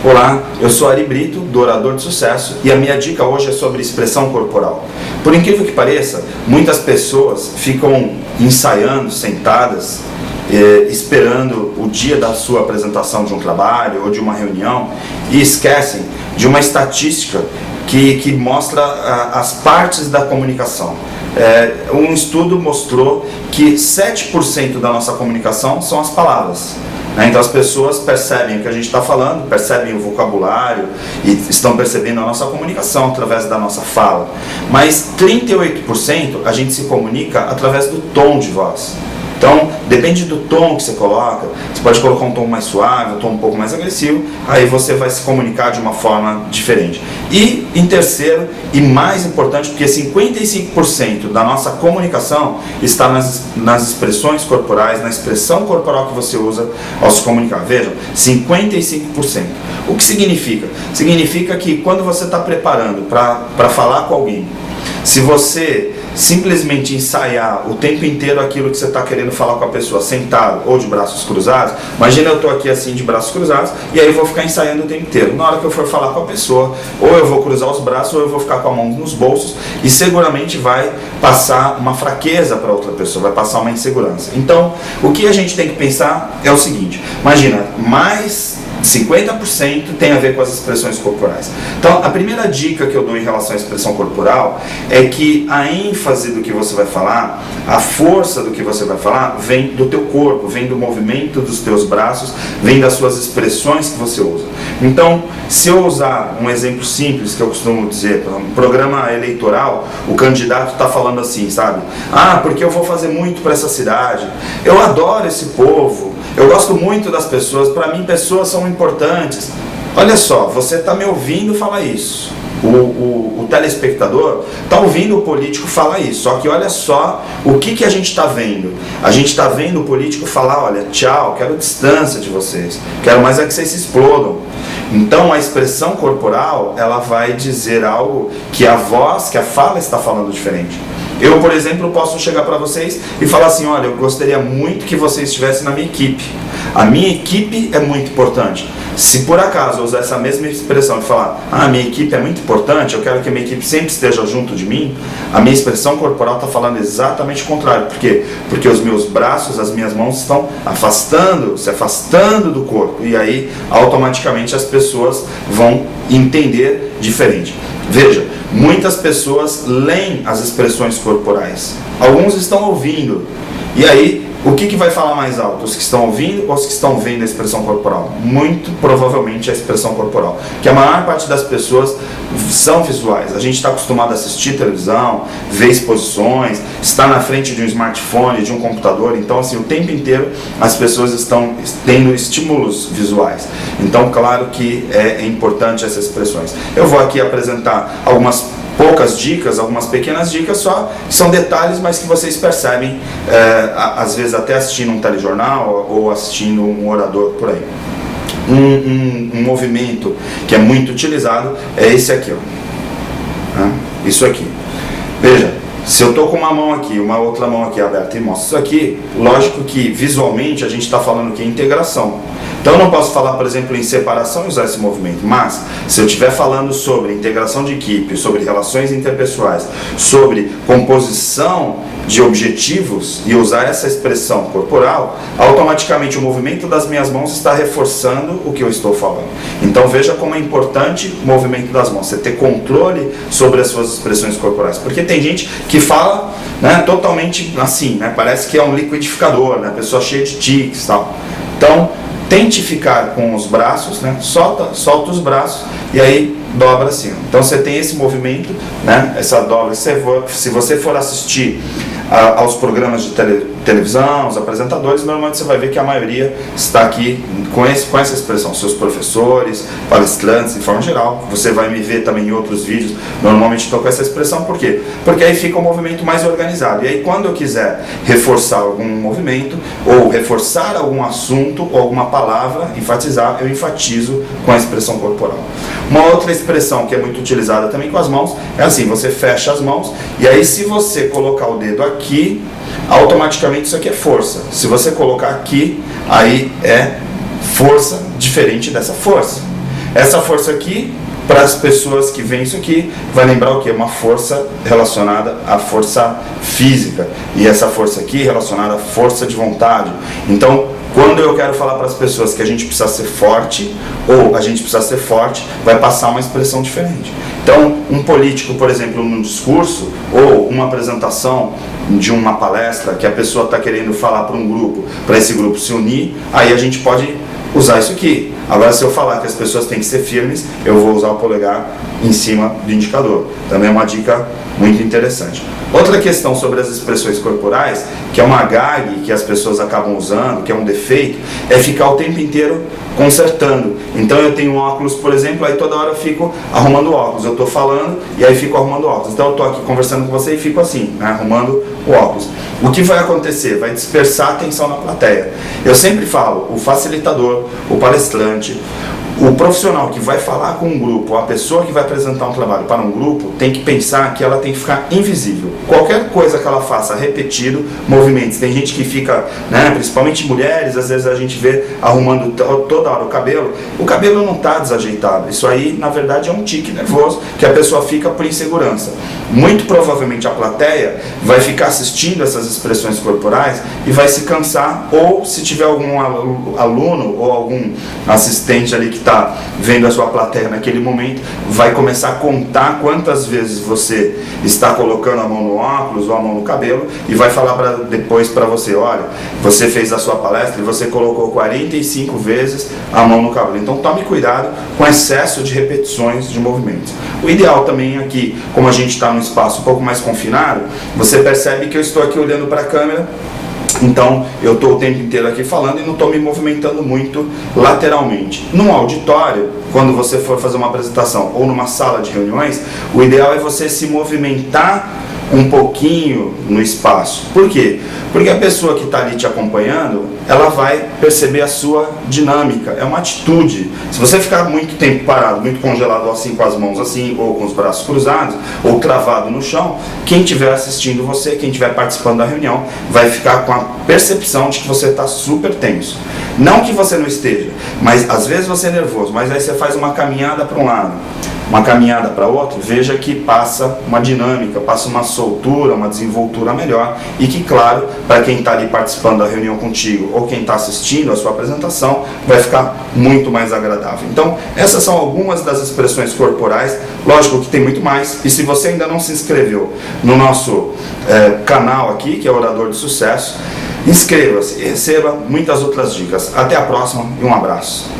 Olá, eu sou Ari Brito, do Orador de Sucesso, e a minha dica hoje é sobre expressão corporal. Por incrível que pareça, muitas pessoas ficam ensaiando, sentadas, esperando o dia da sua apresentação de um trabalho ou de uma reunião e esquecem de uma estatística que mostra as partes da comunicação. Um estudo mostrou que 7% da nossa comunicação são as palavras. Então as pessoas percebem o que a gente está falando, percebem o vocabulário e estão percebendo a nossa comunicação através da nossa fala. Mas 38% a gente se comunica através do tom de voz. Então, depende do tom que você coloca, você pode colocar um tom mais suave, um tom um pouco mais agressivo, aí você vai se comunicar de uma forma diferente. E, em terceiro, e mais importante, porque 55% da nossa comunicação está nas expressões corporais, na expressão corporal que você usa ao se comunicar. Vejam, 55%. O que significa? Significa que quando você está preparando para falar com alguém, se você simplesmente ensaiar o tempo inteiro aquilo que você está querendo falar com a pessoa sentado ou de braços cruzados, imagina eu estou aqui assim de braços cruzados e aí eu vou ficar ensaiando o tempo inteiro. Na hora que eu for falar com a pessoa, ou eu vou cruzar os braços ou eu vou ficar com a mão nos bolsos e seguramente vai passar uma fraqueza para outra pessoa, vai passar uma insegurança. Então, o que a gente tem que pensar é o seguinte, imagina, mais 50% tem a ver com as expressões corporais. Então, a primeira dica que eu dou em relação à expressão corporal é que a ênfase do que você vai falar, a força do que você vai falar, vem do teu corpo, vem do movimento dos teus braços, vem das suas expressões que você usa. Então, se eu usar um exemplo simples que eu costumo dizer, um programa eleitoral, o candidato está falando assim, sabe? Porque eu vou fazer muito para essa cidade, eu adoro esse povo, eu gosto muito das pessoas, para mim pessoas são importantes. Olha só, você está me ouvindo falar isso. O telespectador está ouvindo o político falar isso. Só que olha só o que a gente está vendo. A gente está vendo o político falar, olha, tchau, quero distância de vocês. Quero mais é que vocês se explodam. Então a expressão corporal, ela vai dizer algo que a voz, que a fala está falando diferente. Eu, por exemplo, posso chegar para vocês e falar assim, olha, eu gostaria muito que vocês estivessem na minha equipe. A minha equipe é muito importante. Se por acaso eu usar essa mesma expressão e falar, minha equipe é muito importante, eu quero que a minha equipe sempre esteja junto de mim, a minha expressão corporal está falando exatamente o contrário. Por quê? Porque os meus braços, as minhas mãos estão se afastando do corpo. E aí, automaticamente, as pessoas vão entender diferente. Veja, muitas pessoas leem as expressões corporais. Alguns estão ouvindo. E aí, o que vai falar mais alto? Os que estão ouvindo ou os que estão vendo a expressão corporal? Muito provavelmente a expressão corporal. Que a maior parte das pessoas são visuais. A gente está acostumado a assistir televisão, ver exposições, estar na frente de um smartphone, de um computador. Então, assim, o tempo inteiro as pessoas estão tendo estímulos visuais. Então, claro que é importante essas expressões. Eu vou aqui apresentar algumas poucas dicas, algumas pequenas dicas só, que são detalhes, mas que vocês percebem, às vezes até assistindo um telejornal ou assistindo um orador por aí. Um movimento que é muito utilizado é esse aqui, ó. Isso aqui. Veja, se eu estou com uma mão aqui, uma outra mão aqui aberta e mostro isso aqui, lógico que visualmente a gente está falando que é integração. Então eu não posso falar, por exemplo, em separação e usar esse movimento, mas se eu estiver falando sobre integração de equipe, sobre relações interpessoais, sobre composição de objetivos e usar essa expressão corporal, automaticamente o movimento das minhas mãos está reforçando o que eu estou falando. Então veja como é importante o movimento das mãos, você ter controle sobre as suas expressões corporais, porque tem gente que fala, né, totalmente assim, né, parece que é um liquidificador, né, pessoa cheia de tiques e tal. Então, tente ficar com os braços, né? Solta os braços e aí dobra assim. Então você tem esse movimento, né? Essa dobra. Se você for assistir aos programas de televisão, os apresentadores, normalmente você vai ver que a maioria está aqui com essa expressão. Seus professores, palestrantes, de forma geral. Você vai me ver também em outros vídeos, normalmente estou com essa expressão. Por quê? Porque aí fica um movimento mais organizado. E aí quando eu quiser reforçar algum movimento, ou reforçar algum assunto, ou alguma palavra, enfatizar, eu enfatizo com a expressão corporal. Uma outra expressão que é muito utilizada também com as mãos, é assim, você fecha as mãos, e aí se você colocar o dedo aqui, automaticamente isso aqui é força. Se você colocar aqui, aí é força diferente dessa força. Essa força aqui, para as pessoas que veem isso aqui, vai lembrar o que? Uma força relacionada à força física. E essa força aqui relacionada à força de vontade. Então, quando eu quero falar para as pessoas que a gente precisa ser forte, ou a gente precisa ser forte, vai passar uma expressão diferente. Então, um político, por exemplo, num discurso, ou uma apresentação de uma palestra, que a pessoa está querendo falar para um grupo, para esse grupo se unir, aí a gente pode usar isso aqui. Agora, se eu falar que as pessoas têm que ser firmes, eu vou usar o polegar em cima do indicador. Também é uma dica muito interessante. Outra questão sobre as expressões corporais, que é uma gag que as pessoas acabam usando, que é um defeito, é ficar o tempo inteiro consertando. Então eu tenho um óculos, por exemplo, aí toda hora eu fico arrumando o óculos. Eu estou falando e aí fico arrumando o óculos. Então eu estou aqui conversando com você e fico assim, né, arrumando o óculos. O que vai acontecer? Vai dispersar a atenção na plateia. Eu sempre falo, o facilitador, o palestrante, o profissional que vai falar com um grupo, a pessoa que vai apresentar um trabalho para um grupo, tem que pensar que ela tem que ficar invisível. Qualquer coisa que ela faça repetido, movimentos. Tem gente que fica, né, principalmente mulheres, às vezes a gente vê arrumando toda hora o cabelo não está desajeitado. Isso aí, na verdade, é um tique nervoso que a pessoa fica por insegurança. Muito provavelmente a plateia vai ficar assistindo essas expressões corporais e vai se cansar, ou se tiver algum aluno ou algum assistente ali que está vendo a sua plateia naquele momento, vai começar a contar quantas vezes você está colocando a mão no óculos ou a mão no cabelo e vai falar depois para você, olha, você fez a sua palestra e você colocou 45 vezes a mão no cabelo. Então tome cuidado com excesso de repetições de movimentos. O ideal também aqui, como a gente está num espaço um pouco mais confinado, você percebe que eu estou aqui olhando para a câmera. Então, eu estou o tempo inteiro aqui falando e não estou me movimentando muito lateralmente. Num auditório, quando você for fazer uma apresentação ou numa sala de reuniões, o ideal é você se movimentar um pouquinho no espaço. Por quê? Porque a pessoa que está ali te acompanhando, ela vai perceber a sua dinâmica, é uma atitude. Se você ficar muito tempo parado, muito congelado assim, com as mãos assim, ou com os braços cruzados, ou travado no chão, quem estiver assistindo você, quem estiver participando da reunião, vai ficar com a percepção de que você está super tenso. Não que você não esteja, mas às vezes você é nervoso, mas aí você faz uma caminhada para um lado, uma caminhada para outro, veja que passa uma dinâmica, passa uma soltura, uma desenvoltura melhor e que, claro, para quem está ali participando da reunião contigo ou quem está assistindo a sua apresentação, vai ficar muito mais agradável. Então, essas são algumas das expressões corporais, lógico que tem muito mais, e se você ainda não se inscreveu no nosso canal aqui, que é Orador de Sucesso, inscreva-se e receba muitas outras dicas. Até a próxima e um abraço.